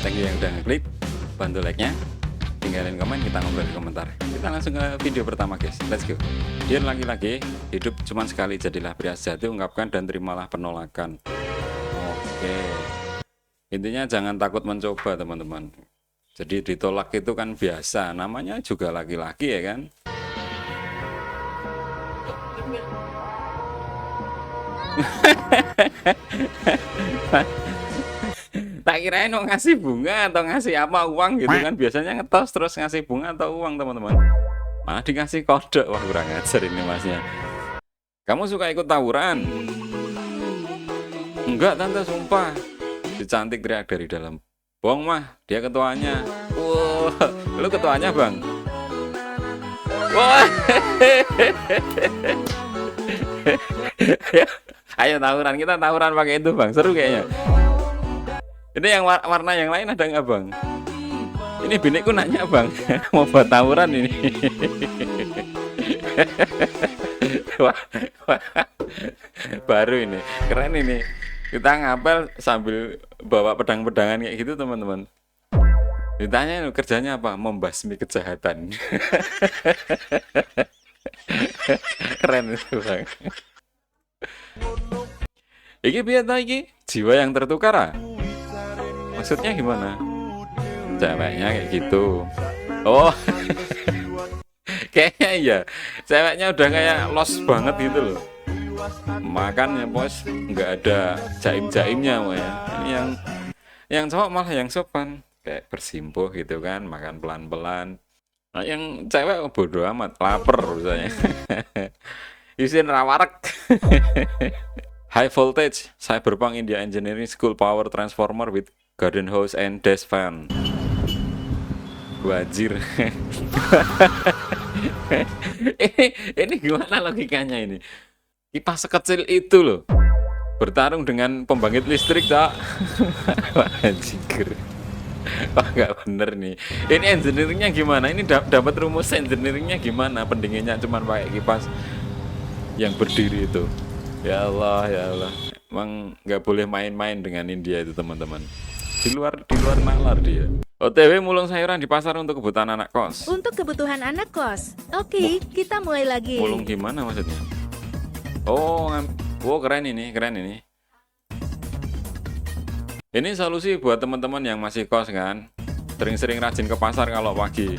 Thank you yang udah ngeklik. Bantu like-nya, tinggalin komen, kita ngobrol di komentar. Kita langsung ke video pertama guys, let's go. Dear laki-laki, hidup cuma sekali, jadilah pria sejati, ungkapkan dan terimalah penolakan. Oke, intinya jangan takut mencoba teman-teman. Jadi ditolak itu kan biasa, namanya juga laki-laki ya kan. Tak kirain mau ngasih bunga atau ngasih apa, uang gitu kan. Biasanya ngetos terus ngasih bunga atau uang teman-teman, malah dikasih kode. Wah kurang ajar ini masnya. Kamu suka ikut tawuran? Enggak tante, sumpah. Si cantik teriak dari dalam. Bohong mah, dia ketuanya. Wah, lu ketuanya bang? Wah. Ayo tawuran, kita tawuran pakai itu bang, seru kayaknya. Ini yang warna yang lain ada nggak bang? Ini binikku nanya bang, mau buat tawuran ini. Wah, baru ini, keren ini. Kita ngapel sambil bawa pedang-pedangan kayak gitu teman-teman. Ditanya kerjanya apa? Membasmi kejahatan. Keren itu bang. Iki piye ta iki? Jiwa yang tertukar ah? Maksudnya gimana? Ceweknya kayak gitu. Oh. Kayaknya iya. Ceweknya udah kayak lost banget gitu loh. Makan ya bos, nggak ada jaim-jaimnya ya. Ini yang cowok malah yang sopan, kayak bersimpuh gitu kan, makan pelan-pelan. Nah, yang cewek bodoh amat, lapar misalnya. Isin rawarek. High voltage Cyberpunk India Engineering School Power Transformer with Garden Hose and Dash Fan. Wajir. ini gimana logikanya ini? Kipas sekecil itu loh bertarung dengan pembangkit listrik tak? Wajir. Wah nggak bener nih. Ini engineeringnya gimana? Ini dapat rumus engineeringnya gimana? Pendinginnya cuma pakai kipas yang berdiri itu. Ya Allah, ya Allah. Emang nggak boleh main-main dengan India itu teman-teman. Di luar nalar dia. OTW mulung sayuran di pasar untuk kebutuhan anak kos. Untuk kebutuhan anak kos. Oke, kita mulai lagi. Mulung gimana maksudnya? Oh, keren ini, keren ini. Ini solusi buat teman-teman yang masih kos kan, sering-sering rajin ke pasar kalau pagi.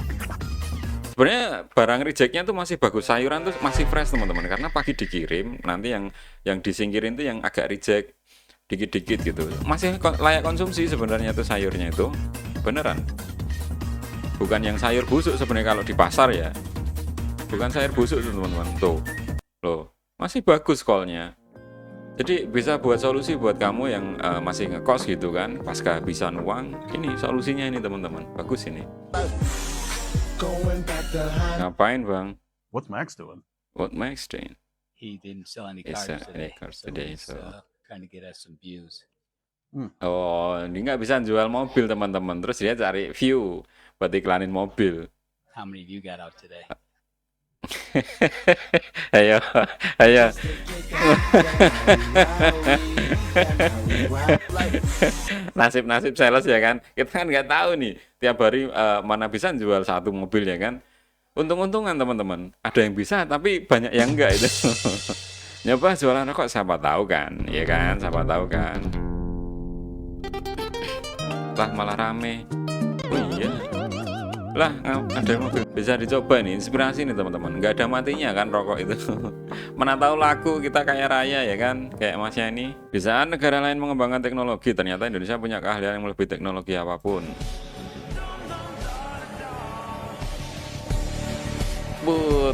Sebenarnya barang rejectnya tuh masih bagus, sayuran tuh masih fresh teman-teman, karena pagi dikirim, nanti yang disingkirin tuh yang agak reject dikit-dikit gitu, masih layak konsumsi sebenarnya tuh sayurnya itu, beneran. Bukan yang sayur busuk sebenarnya kalau di pasar ya, bukan sayur busuk tuh teman-teman, tuh, loh, masih bagus kolnya. Jadi bisa buat solusi buat kamu yang masih ngekos gitu kan, pas kehabisan uang, ini solusinya ini teman-teman, bagus ini. Ngapain bang? What's Max doing? What Max doing? He didn't sell any Yes, cars any today, cars so today, he's so. trying to get us some views. Oh, ini nggak bisa jual mobil teman-teman. Terus dia cari view buat iklanin mobil. How many of you got out today? Ayo, ayo. Nasib-nasib sales ya kan. Kita kan nggak tahu nih tiap hari mana bisa jual satu mobil ya kan. Untung-untungan teman-teman. Ada yang bisa tapi banyak yang enggak itu. Nyoba jualan rokok siapa tahu kan, ya kan? Siapa tahu kan. Lah malah rame. Oh iya. Lah ada mobil bisa dicoba nih, inspirasi nih teman-teman. Nggak ada matinya kan rokok itu. Mana tahu laku, kita kaya raya ya kan, kayak masnya ini. Di saat negara lain mengembangkan teknologi, ternyata Indonesia punya keahlian yang melebihi teknologi apapun.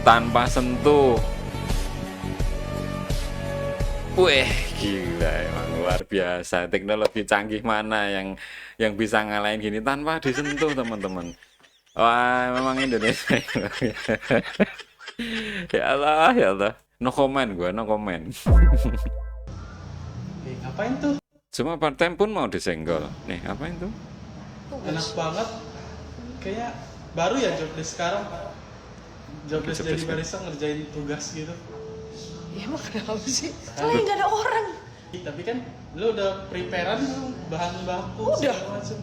Tanpa sentuh. Wih, gila emang luar biasa. Teknologi canggih mana yang bisa ngalahin gini tanpa disentuh teman-teman. Wah, memang Indonesia. Ya Allah, ya Allah. No comment gue, no comment. Ngapain tuh? Cuma part time pun mau disenggol. Nih, ngapain tuh? Enak banget. Kayak baru ya jobdesk sekarang. Jobdesk jadi barista ngerjain tugas gitu. Ya emang kenapa sih? Soalnya nggak ada orang. Tapi kan lu udah preparean bahan baku Udah. segala macem.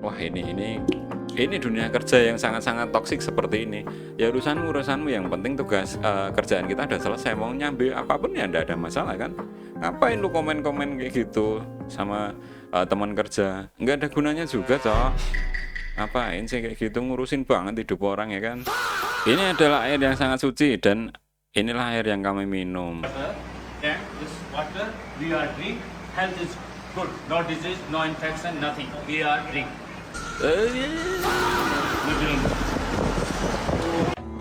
wah ini dunia kerja yang sangat-sangat toksik seperti ini. Ya urusanmu yang penting tugas kerjaan kita udah selesai, mau nyambi apapun ya ndak ada masalah kan. Ngapain lu komen-komen kayak gitu sama teman kerja, nggak ada gunanya juga toh. Ngapain sih kayak gitu, ngurusin banget hidup orang ya kan. Ini adalah air yang sangat suci dan inilah air yang kami minum. Then this water we are drink, health is good, no disease, no infection, nothing. We are drink. We drink.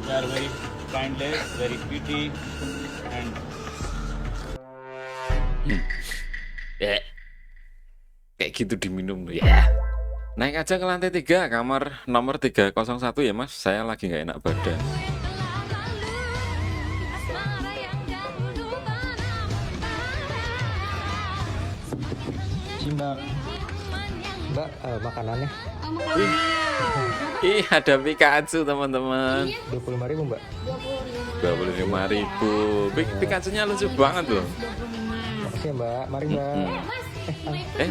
We are very kindness, very pity, and Ya, kayak gitu diminum tuh ya. Naik aja ke lantai 3, kamar nomor 301 ya mas. Saya lagi nggak enak badan. Mbak, makanannya Ih, ada Pikachu teman-teman. 25.000 Mbak. 25.000. Pikachunya lucu banget loh. Makasih ya Mbak, mari Mbak.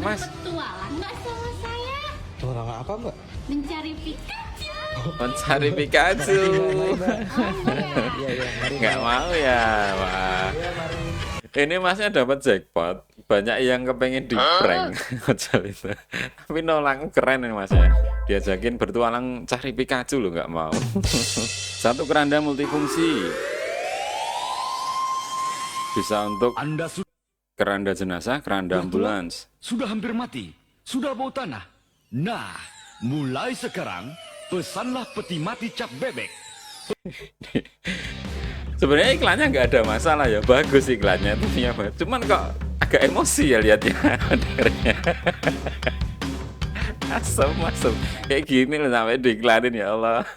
Mas, Petualang nggak sama saya? Tulang apa Mbak? Mencari Pikachu. mencari Pikachu. Iya, mari. Nggak mau ya, Wah. Ini masnya dapat jackpot. Banyak yang kepengen di prank Ojol itu. Tapi nolak, keren ini masnya. Diajakin bertualang cari Pikachu loh, nggak mau. Satu keranda multifungsi. Bisa untuk Anda keranda jenazah, keranda ambulans. sudah hampir mati, sudah bau tanah. Nah, mulai sekarang pesanlah peti mati cap bebek. Sebenarnya iklannya nggak ada masalah ya, bagus iklannya itu ya, cuman kok agak emosi ya lihatnya. Asem kayak gini loh sampai diiklanin, ya Allah.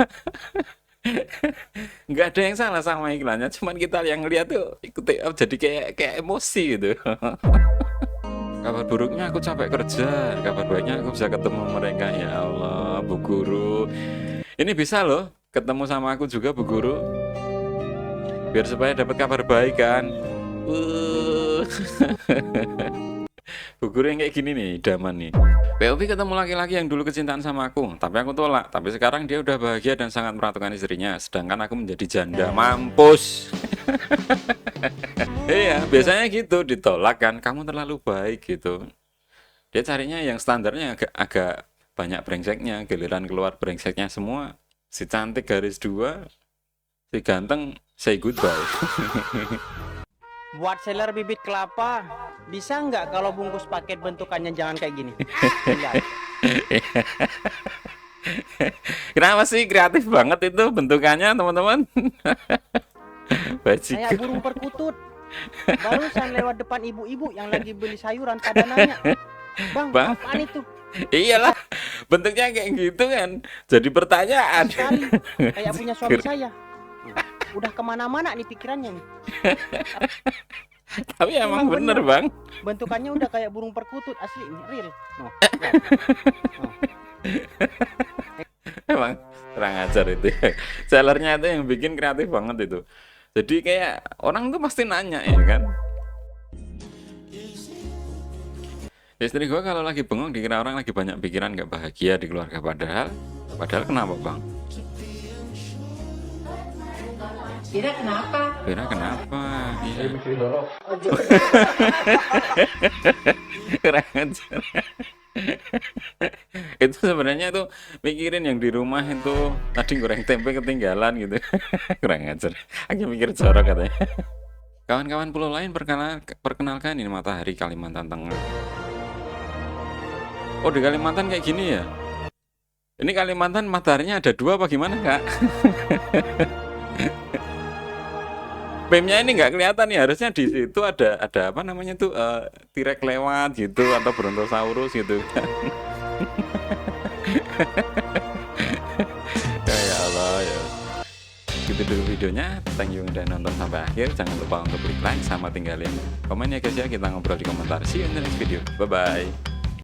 Nggak ada yang salah sama iklannya, cuman kita yang lihat tuh jadi kayak emosi gitu. Kabar buruknya aku capek kerja, kabar baiknya aku bisa ketemu mereka. Ya Allah, Bu Guru, ini bisa loh ketemu sama aku juga Bu Guru, biar supaya dapat kabar baik kan. Bu Guru yang kayak gini nih, idaman nih. POV ketemu laki-laki yang dulu kecintaan sama aku, tapi aku tolak. Tapi sekarang dia udah bahagia dan sangat memperhatikan istrinya, sedangkan aku menjadi janda. Mampus. Iya, biasanya gitu, ditolak kan, kamu terlalu baik gitu. Dia carinya yang standarnya agak banyak brengseknya, giliran keluar brengseknya semua. Si cantik garis 2, si ganteng say goodbye. Buat seller bibit kelapa, bisa nggak kalau bungkus paket bentukannya jangan kayak gini? Kenapa sih kreatif banget itu bentukannya teman-teman? Kayak burung perkutut. Barusan lewat depan ibu-ibu yang lagi beli sayuran pada nanya, Bang, apaan itu? Iyalah, bentuknya kayak gitu kan. Jadi pertanyaan. Sekali, kayak punya suami saya. Udah kemana-mana nih pikirannya nih. Tapi emang bener bang, bentukannya udah kayak burung perkutut asli ini real. Emang kurang ajar itu. Sellernya itu yang bikin kreatif banget itu. Jadi kayak orang tuh pasti nanya ya kan. Istri gua kalau lagi bengong dikira orang lagi banyak pikiran, gak bahagia di keluarga, padahal kenapa bang? Kira kenapa? Kira kenapa? Iya. Mikirin dorok. Kurang ajar. Itu sebenarnya tuh mikirin yang di rumah itu tadi goreng tempe ketinggalan gitu. Kurang ajar. Lagi mikir jorok katanya. Kawan-kawan pulau lain perkenalkan ini Matahari Kalimantan Tengah. Oh di Kalimantan kayak gini ya? Ini Kalimantan mataharinya ada 2 apa gimana kak? Meme-nya ini nggak kelihatan nih, harusnya di situ ada apa namanya tuh T-Rex lewat gitu atau Brontosaurus gitu. Ya Allah ya. Gitu dulu videonya. Thank you udah nonton sampai akhir. Jangan lupa untuk klik like sama tinggalin komen ya guys ya. Kita ngobrol di komentar. See you in the next video. Bye bye.